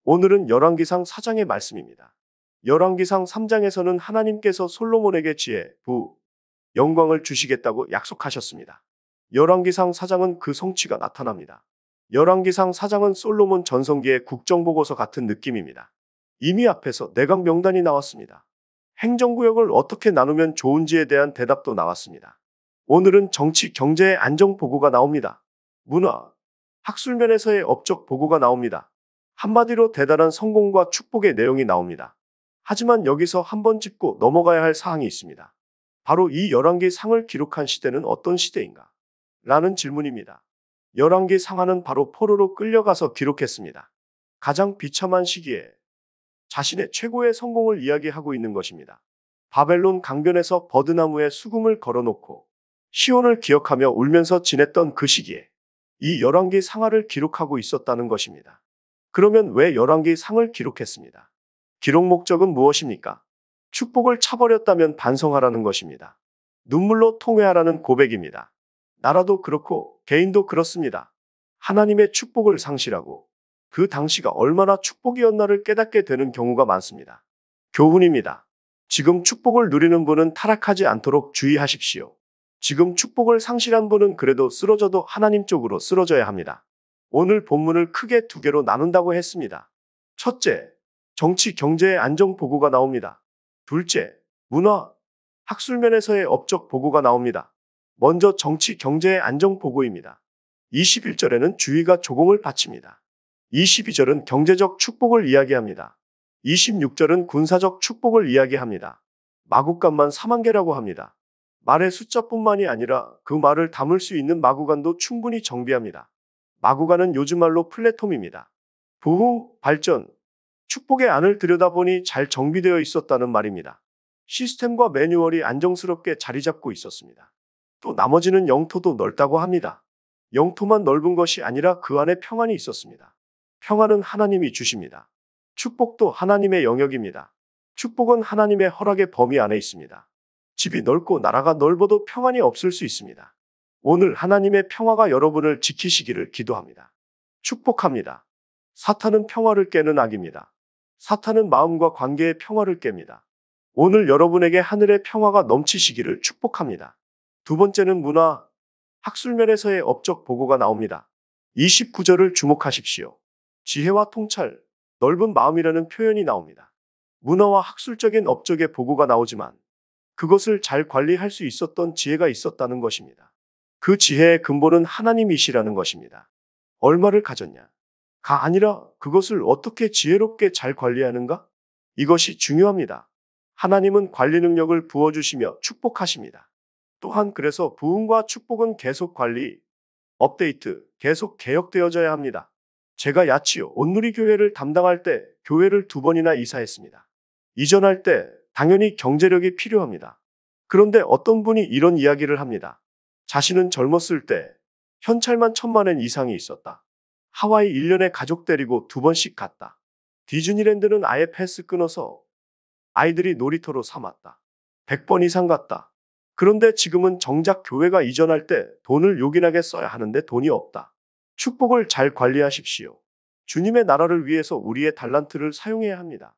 오늘은 열왕기상 4장의 말씀입니다. 열왕기상 3장에서는 하나님께서 솔로몬에게 지혜, 영광을 주시겠다고 약속하셨습니다. 열왕기상 4장은 그 성취가 나타납니다. 열왕기상 4장은 솔로몬 전성기의 국정보고서 같은 느낌입니다. 이미 앞에서 내각 명단이 나왔습니다. 행정구역을 어떻게 나누면 좋은지에 대한 대답도 나왔습니다. 오늘은 정치, 경제의 안정 보고가 나옵니다. 문화, 학술면에서의 업적 보고가 나옵니다. 한마디로 대단한 성공과 축복의 내용이 나옵니다. 하지만 여기서 한번 짚고 넘어가야 할 사항이 있습니다. 바로 이 열왕기 상을 기록한 시대는 어떤 시대인가? 라는 질문입니다. 열왕기 상하는 바로 포로로 끌려가서 기록했습니다. 가장 비참한 시기에 자신의 최고의 성공을 이야기하고 있는 것입니다. 바벨론 강변에서 버드나무에 수금을 걸어놓고 시온을 기억하며 울면서 지냈던 그 시기에 이 열왕기 상하를 기록하고 있었다는 것입니다. 그러면 왜 열왕기 상을 기록했습니다? 기록 목적은 무엇입니까? 축복을 차버렸다면 반성하라는 것입니다. 눈물로 통회하라는 고백입니다. 나라도 그렇고 개인도 그렇습니다. 하나님의 축복을 상실하고 그 당시가 얼마나 축복이었나를 깨닫게 되는 경우가 많습니다. 교훈입니다. 지금 축복을 누리는 분은 타락하지 않도록 주의하십시오. 지금 축복을 상실한 분은 그래도 쓰러져도 하나님 쪽으로 쓰러져야 합니다. 오늘 본문을 크게 두 개로 나눈다고 했습니다. 첫째, 정치, 경제의 안정 보고가 나옵니다. 둘째, 문화, 학술면에서의 업적 보고가 나옵니다. 먼저 정치, 경제의 안정 보고입니다. 21절에는 주의가 조공을 바칩니다. 22절은 경제적 축복을 이야기합니다. 26절은 군사적 축복을 이야기합니다. 마구간만 4만 개라고 합니다. 말의 숫자뿐만이 아니라 그 말을 담을 수 있는 마구간도 충분히 정비합니다. 마구간은 요즘 말로 플랫폼입니다. 부흥, 발전, 축복의 안을 들여다보니 잘 정비되어 있었다는 말입니다. 시스템과 매뉴얼이 안정스럽게 자리 잡고 있었습니다. 또 나머지는 영토도 넓다고 합니다. 영토만 넓은 것이 아니라 그 안에 평안이 있었습니다. 평안은 하나님이 주십니다. 축복도 하나님의 영역입니다. 축복은 하나님의 허락의 범위 안에 있습니다. 집이 넓고 나라가 넓어도 평안이 없을 수 있습니다. 오늘 하나님의 평화가 여러분을 지키시기를 기도합니다. 축복합니다. 사탄은 평화를 깨는 악입니다. 사탄은 마음과 관계의 평화를 깹니다. 오늘 여러분에게 하늘의 평화가 넘치시기를 축복합니다. 두 번째는 문화, 학술면에서의 업적 보고가 나옵니다. 29절을 주목하십시오. 지혜와 통찰, 넓은 마음이라는 표현이 나옵니다. 문화와 학술적인 업적의 보고가 나오지만 그것을 잘 관리할 수 있었던 지혜가 있었다는 것입니다. 그 지혜의 근본은 하나님이시라는 것입니다. 얼마를 가졌냐? 가 아니라 그것을 어떻게 지혜롭게 잘 관리하는가? 이것이 중요합니다. 하나님은 관리 능력을 부어주시며 축복하십니다. 또한 그래서 부흥과 축복은 계속 관리, 업데이트, 계속 개혁되어져야 합니다. 제가 야치요 온누리 교회를 담당할 때 교회를 2번이나 이사했습니다. 이전할 때 당연히 경제력이 필요합니다. 그런데 어떤 분이 이런 이야기를 합니다. 자신은 젊었을 때 현찰만 1,000만 엔 이상이 있었다. 하와이 1년에 가족 데리고 2번씩 갔다. 디즈니랜드는 아예 패스 끊어서 아이들이 놀이터로 삼았다. 100번 이상 갔다. 그런데 지금은 정작 교회가 이전할 때 돈을 요긴하게 써야 하는데 돈이 없다. 축복을 잘 관리하십시오. 주님의 나라를 위해서 우리의 달란트를 사용해야 합니다.